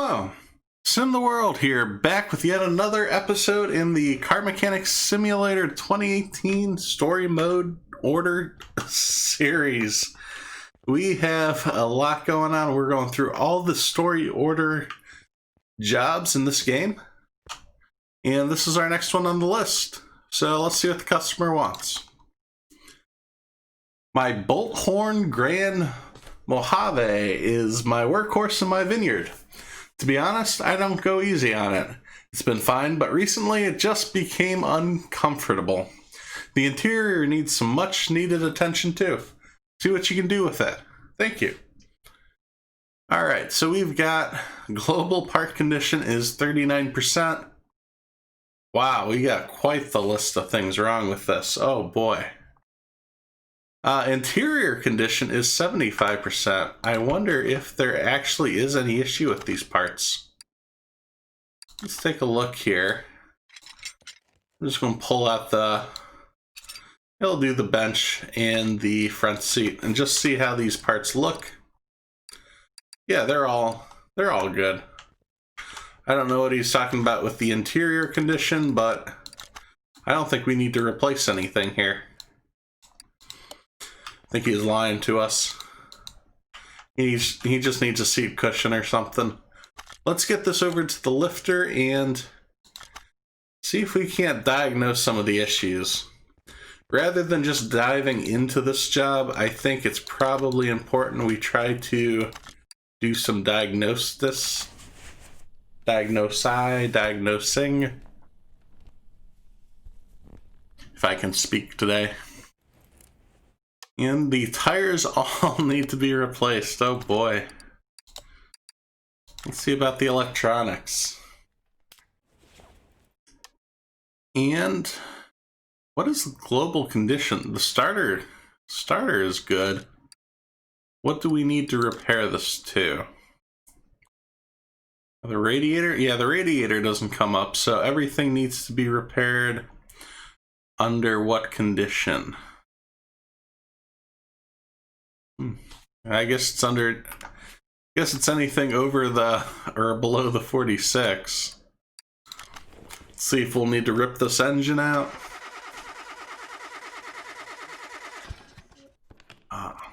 Hello, SimTheWorld here, back with yet another episode in the Car Mechanics Simulator 2018 Story Mode Order series. We have a lot going on. We're going through all the story order jobs in this game, and this is our next one on the list. So let's see what the customer wants. My Bolt Horn Grand Mojave is my workhorse in my vineyard. To be honest, I don't go easy on it. It's been fine, but recently it just became uncomfortable. The interior needs some much needed attention too. See what you can do with it. Thank you. Alright, so we've got global part condition is 39%. Wow, we got quite the list of things wrong with this. Oh boy. Interior condition is 75%. I wonder if there actually is any issue with these parts. Let's take a look here. I'm just going to pull out it'll do the bench and the front seat and just see how these parts look. Yeah, they're all good. I don't know what he's talking about with the interior condition, but I don't think we need to replace anything here. I think he's lying to us. He just needs a seat cushion or something. Let's get this over to the lifter and see if we can't diagnose some of the issues. Rather than just diving into this job, I think it's probably important we try to do some diagnosing. If I can speak today. And the tires all need to be replaced. Oh boy. Let's see about the electronics. And what is the global condition? The starter is good. What do we need to repair this to? The radiator? Yeah, the radiator doesn't come up, so everything needs to be repaired. Under what condition? I guess it's anything over or below the 46. Let's see if we'll need to rip this engine out.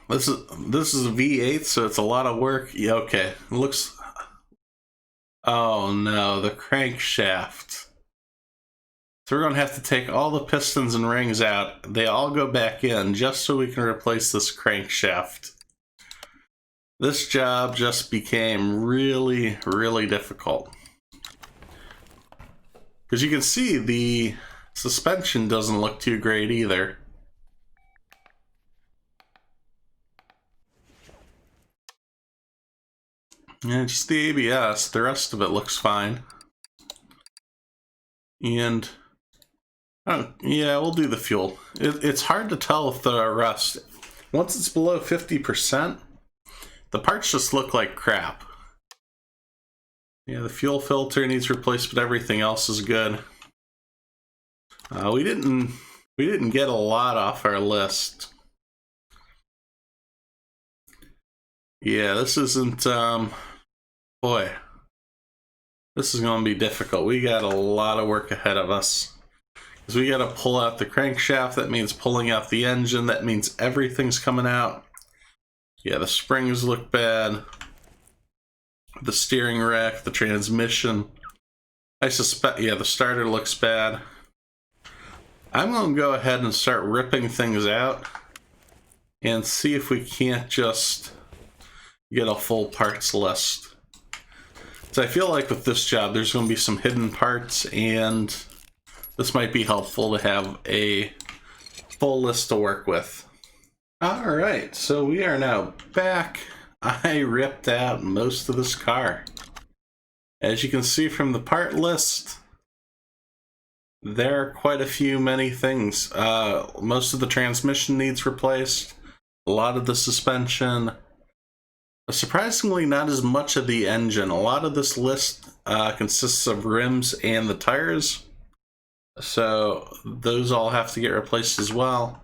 This is a V8, so it's a lot of work. Yeah, okay. It looks. Oh no, the crankshaft. So we're going to have to take all the pistons and rings out. They all go back in just so we can replace this crankshaft. This job just became really, really difficult. Because you can see the suspension doesn't look too great either. Yeah, just the ABS. The rest of it looks fine. And oh, yeah, we'll do the fuel. It's hard to tell with the rust. Once it's below 50%, the parts just look like crap. Yeah, the fuel filter needs replaced, but everything else is good. We didn't get a lot off our list. Yeah, this isn't, boy. This is going to be difficult. We got a lot of work ahead of us. Because we got to pull out the crankshaft. That means pulling out the engine. That means everything's coming out. Yeah, the springs look bad. The steering rack, the transmission. I suspect, yeah, the starter looks bad. I'm going to go ahead and start ripping things out. And see if we can't just get a full parts list. So I feel like with this job, there's going to be some hidden parts, and this might be helpful to have a full list to work with. Alright, so we are now back. I ripped out most of this car. As you can see from the part list, there are quite many things. Most of the transmission needs replaced. A lot of the suspension. Surprisingly, not as much of the engine. A lot of this list consists of rims and the tires. So those all have to get replaced as well.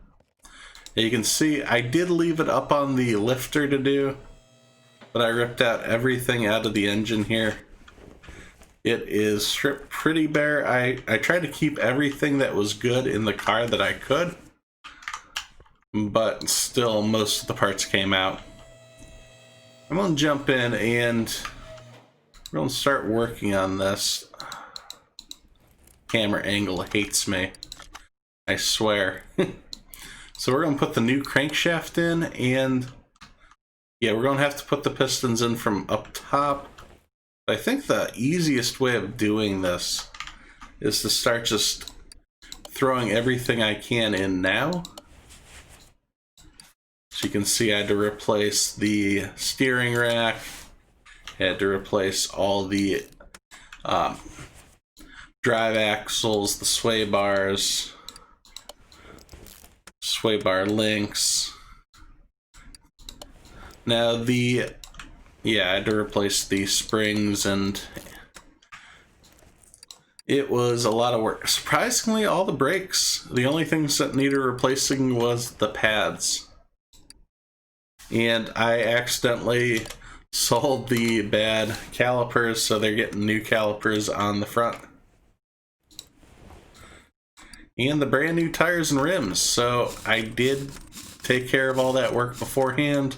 You can see I did leave it up on the lifter to do, but I ripped out everything out of the engine here. It is stripped pretty bare. I tried to keep everything that was good in the car that I could, but still most of the parts came out. I'm gonna jump in and we're gonna start working on this. Camera angle hates me, I swear. So we're gonna put the new crankshaft in, and yeah, we're gonna have to put the pistons in from up top. I think the easiest way of doing this is to start just throwing everything I can in now. So you can see I had to replace the steering rack, had to replace all the drive axles, the sway bars, sway bar links. Now yeah, I had to replace the springs, and it was a lot of work. Surprisingly, all the brakes, the only things that needed replacing was the pads. And I accidentally sold the bad calipers, so they're getting new calipers on the front. And the brand new tires and rims, so I did take care of all that work beforehand.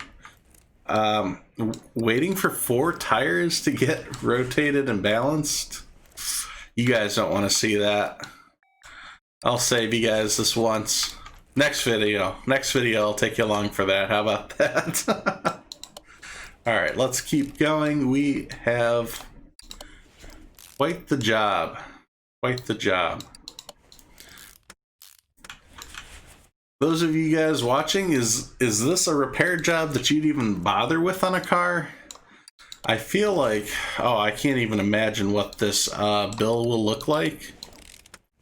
Waiting for 4 tires to get rotated and balanced. You guys don't want to see that. I'll save you guys this once. Next video I'll take you along for that. How about that? Alright, let's keep going. We have quite the job. Quite the job. Those of you guys watching, is this a repair job that you'd even bother with on a car? I feel like, oh, I can't even imagine what this bill will look like.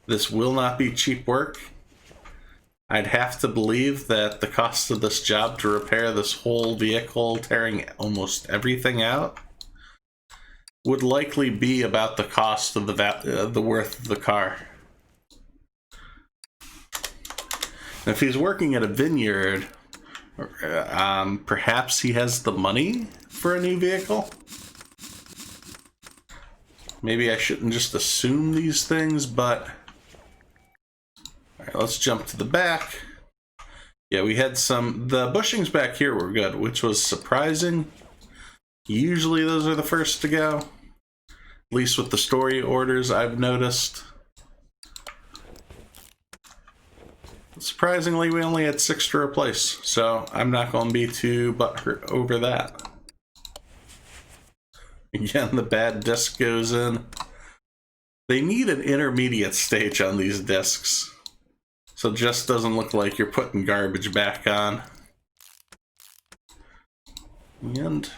This will not be cheap work. I'd have to believe that the cost of this job to repair this whole vehicle, tearing almost everything out, would likely be about the cost of the worth of the car. If he's working at a vineyard, perhaps he has the money for a new vehicle. Maybe I shouldn't just assume these things, but... Alright, let's jump to the back. Yeah, we had the bushings back here were good, which was surprising. Usually those are the first to go. At least with the story orders I've noticed. Surprisingly, we only had 6 to replace, so I'm not going to be too butthurt over that. Again, the bad disc goes in. They need an intermediate stage on these discs, so it just doesn't look like you're putting garbage back on. And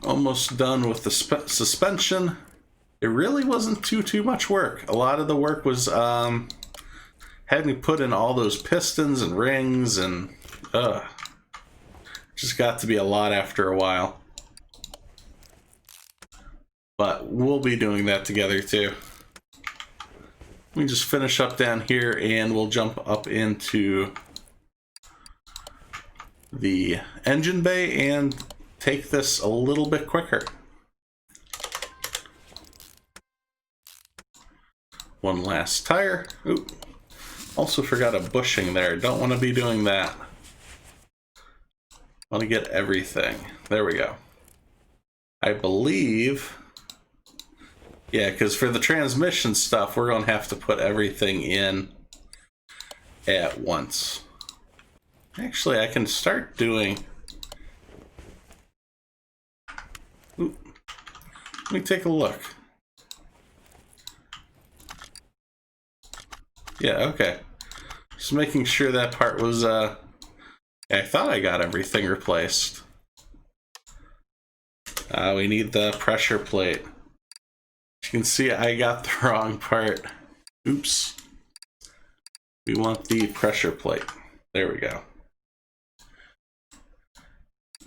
almost done with the suspension. It really wasn't too much work. A lot of the work was having to put in all those pistons and rings, and just got to be a lot after a while. But we'll be doing that together too. Let me just finish up down here and we'll jump up into the engine bay and take this a little bit quicker. One last tire. Ooh. Also forgot a bushing there. Don't want to be doing that. Want to get everything. There we go. I believe... Yeah, because for the transmission stuff, we're going to have to put everything in at once. Actually, I can start doing... Ooh. Let me take a look. Yeah, okay. Just making sure that part was, I thought I got everything replaced. We need the pressure plate. You can see I got the wrong part. Oops. We want the pressure plate. There we go.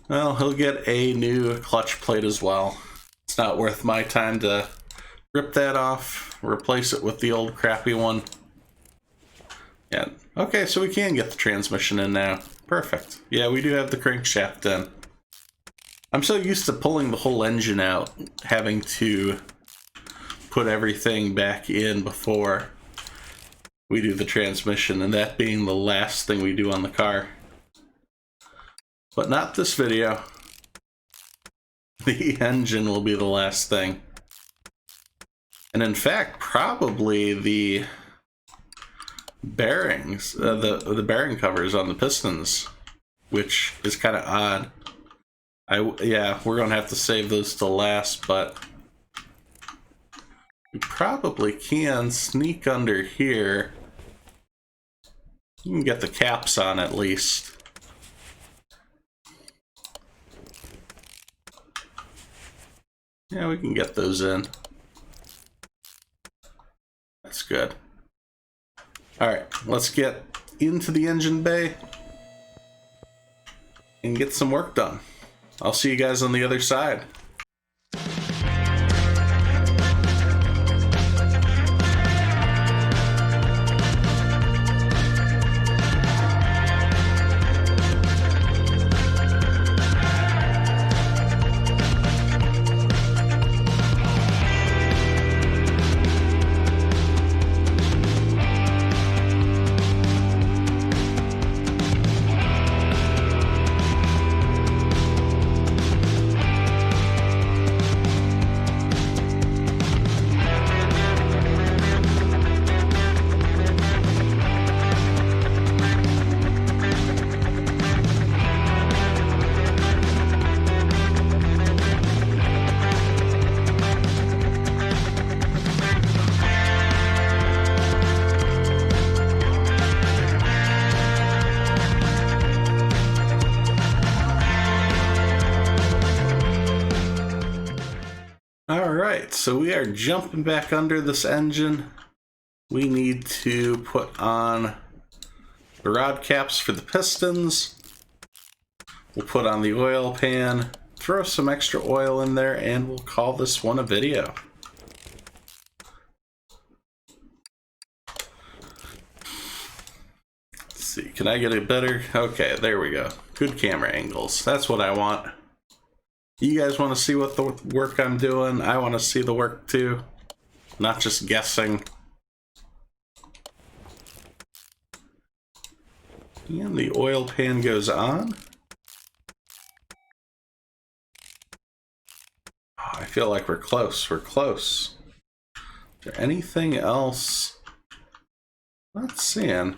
Well, he'll get a new clutch plate as well. It's not worth my time to rip that off, replace it with the old crappy one. Yeah, okay, so we can get the transmission in now. Perfect. Yeah, we do have the crankshaft in. I'm so used to pulling the whole engine out, having to put everything back in before we do the transmission, and that being the last thing we do on the car. But not this video. The engine will be the last thing. And in fact, probably the bearings, the bearing covers on the pistons, which is kind of odd. Yeah, we're gonna have to save those to last, but we probably can sneak under here. You can get the caps on at least. Yeah, we can get those in. That's good. Alright, let's get into the engine bay and get some work done. I'll see you guys on the other side. Alright, so we are jumping back under this engine. We need to put on the rod caps for the pistons. We'll put on the oil pan, throw some extra oil in there, and we'll call this one a video. Let's see, can I get a better... Okay, there we go. Good camera angles. That's what I want. You guys want to see what the work I'm doing? I want to see the work too. Not just guessing. And the oil pan goes on. Oh, I feel like we're close. We're close. Is there anything else? Not seeing.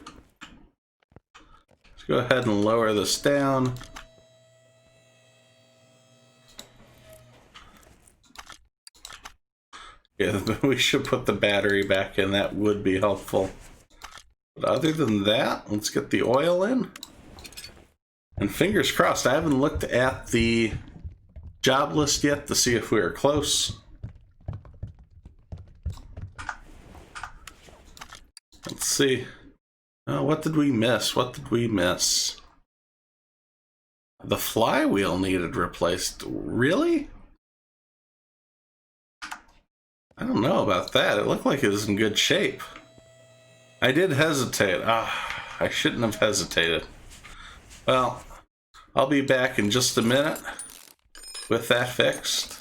Let's go ahead and lower this down. Yeah, we should put the battery back in. That would be helpful. But other than that, let's get the oil in. And fingers crossed, I haven't looked at the job list yet to see if we are close. Let's see. Oh, what did we miss? What did we miss? The flywheel needed replaced. Really? I don't know about that. It looked like it was in good shape. I did hesitate. I shouldn't have hesitated. Well, I'll be back in just a minute with that fixed.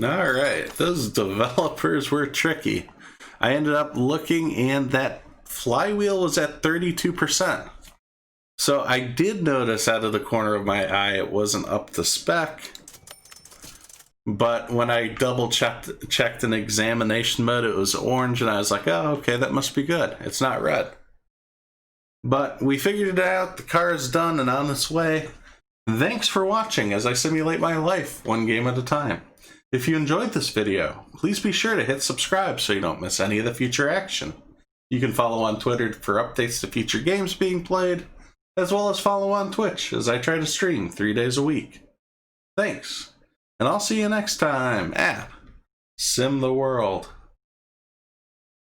Alright, those developers were tricky. I ended up looking and that flywheel was at 32%. So I did notice out of the corner of my eye it wasn't up to spec. But when I double checked in examination mode, it was orange, and I was like, oh, okay, that must be good. It's not red. But we figured it out. The car is done and on its way. Thanks for watching as I simulate my life one game at a time. If you enjoyed this video, please be sure to hit subscribe so you don't miss any of the future action. You can follow on Twitter for updates to future games being played, as well as follow on Twitch as I try to stream 3 days a week. Thanks. And I'll see you next time at SimTheWorld.